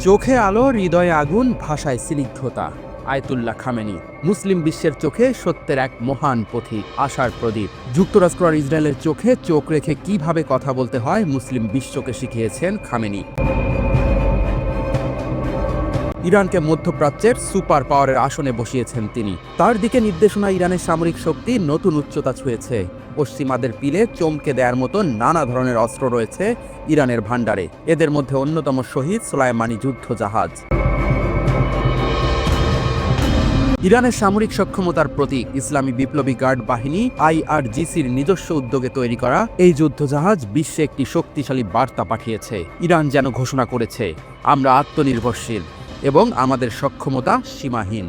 চোখে আলো, হৃদয়ে আগুন, ভাষায় স্নিগ্ধতা। আয়াতুল্লাহ খামেনি মুসলিম বিশ্বের চোখে সত্যের এক মহান পথিক, আশার প্রদীপ। যুক্তরাষ্ট্র আর ইসরায়েলের চোখে চোখ রেখে কিভাবে কথা বলতে হয় মুসলিম বিশ্বকে শিখিয়েছেন খামেনি। ইরানকে মধ্যপ্রাচ্যের সুপার পাওয়ারের আসনে বসিয়েছেন তিনি। তার দিকে নির্দেশনা ইরানের সামরিক শক্তি নতুন উচ্চতা ছুঁয়েছে। পশ্চিমাদের পিলে চমকে দেওয়ার মতো নানা ধরনের অস্ত্র রয়েছে ইরানের ভাণ্ডারে। এদের মধ্যে অন্যতম শহীদ সোলাইমানি যুদ্ধ জাহাজ। ইরানের সামরিক সক্ষমতার প্রতীক ইসলামী বিপ্লবী গার্ড বাহিনী IRGCর নিজস্ব উদ্যোগে তৈরি করা এই যুদ্ধজাহাজ বিশ্বে একটি শক্তিশালী বার্তা পাঠিয়েছে। ইরান যেন ঘোষণা করেছে, আমরা আত্মনির্ভরশীল এবং আমাদের সক্ষমতা সীমাহীন।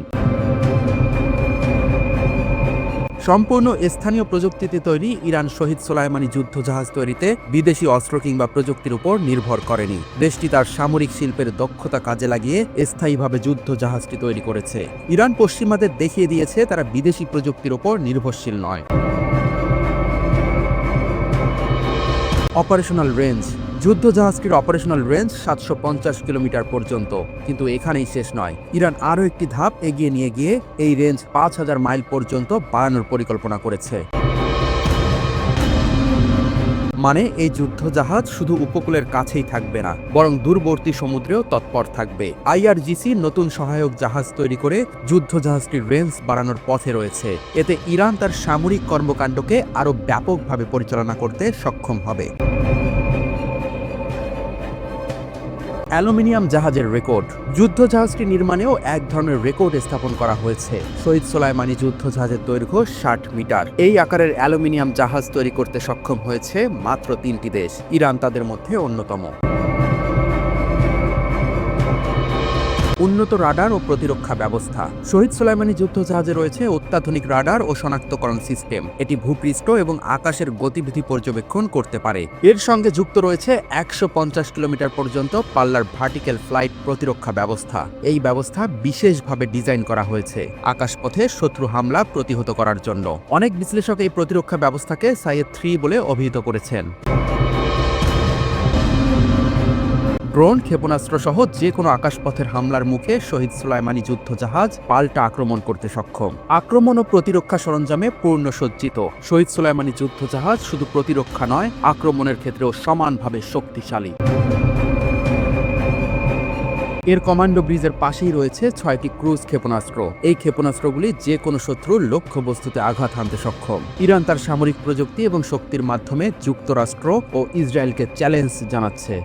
সম্পূর্ণ স্থানীয় প্রযুক্তিতে তৈরি ইরান শহীদ সোলাইমানি যুদ্ধজাহাজ তৈরিতে বিদেশি অস্ত্র কিংবা প্রযুক্তির উপর নির্ভর করেনি। দেশটি তার সামরিক শিল্পের দক্ষতা কাজে লাগিয়ে স্থায়ীভাবে যুদ্ধজাহাজটি তৈরি করেছে। ইরান পশ্চিমাদের দেখিয়ে দিয়েছে তারা বিদেশি প্রযুক্তির উপর নির্ভরশীল নয়। Operational range. যুদ্ধজাহাজটির অপারেশনাল রেঞ্জ 750 কিলোমিটার পর্যন্ত, কিন্তু এখানেই শেষ নয়। ইরান আরও একটি ধাপ এগিয়ে নিয়ে গিয়ে এই রেঞ্জ 5000 মাইল পর্যন্ত বাড়ানোর পরিকল্পনা করেছে। মানে এই যুদ্ধজাহাজ শুধু উপকূলের কাছেই থাকবে না, বরং দূরবর্তী সমুদ্রেও তৎপর থাকবে। IRGC নতুন সহায়ক জাহাজ তৈরি করে যুদ্ধজাহাজটির রেঞ্জ বাড়ানোর পথে রয়েছে। এতে ইরান তার সামরিক কর্মকাণ্ডকে আরও ব্যাপকভাবে পরিচালনা করতে সক্ষম হবে। অ্যালুমিনিয়াম জাহাজের রেকর্ড। যুদ্ধজাহাজটি নির্মাণেও এক ধরনের রেকর্ড স্থাপন করা হয়েছে। শহীদ সোলাইমানি যুদ্ধজাহাজের দৈর্ঘ্য 60 মিটার। এই আকারের অ্যালুমিনিয়াম জাহাজ তৈরি করতে সক্ষম হয়েছে মাত্র 3টি দেশ, ইরান তাদের মধ্যে অন্যতম। উন্নত রাডার ও প্রতিরক্ষা ব্যবস্থা। শহীদ সোলাইমানি যুদ্ধজাহাজে রয়েছে অত্যাধুনিক রাডার ও শনাক্তকরণ সিস্টেম। এটি ভূপৃষ্ঠ এবং আকাশের গতিবিধি পর্যবেক্ষণ করতে পারে। এর সঙ্গে যুক্ত রয়েছে 150 কিলোমিটার পর্যন্ত পাল্লার ভার্টিক্যাল ফ্লাইট প্রতিরক্ষা ব্যবস্থা। এই ব্যবস্থা বিশেষভাবে ডিজাইন করা হয়েছে আকাশপথে শত্রু হামলা প্রতিহত করার জন্য। অনেক বিশ্লেষক এই প্রতিরক্ষা ব্যবস্থাকে সাইয়েদ 3 বলে অভিহিত করেছেন। ড্রোন, ক্ষেপণাস্ত্র সহ যে কোনো আকাশপথের হামলার মুখে শহীদ সোলাইমানি যুদ্ধজাহাজ পাল্টা আক্রমণ করতে সক্ষম। আক্রমণ ও প্রতিরক্ষা সরঞ্জামে পূর্ণ সজ্জিত শহীদ সোলাইমানি যুদ্ধজাহাজ শুধু প্রতিরক্ষা নয়, আক্রমণের ক্ষেত্রেও সমানভাবে শক্তিশালী। এর কমান্ডো ব্রিজের পাশেই রয়েছে 6টি ক্রুজ ক্ষেপণাস্ত্র। এই ক্ষেপণাস্ত্রগুলি যে কোনো শত্রুর লক্ষ্যবস্তুতে আঘাত হানতে সক্ষম। ইরান তার সামরিক প্রযুক্তি এবং শক্তির মাধ্যমে যুক্তরাষ্ট্র ও ইসরায়েলকে চ্যালেঞ্জ জানাচ্ছে।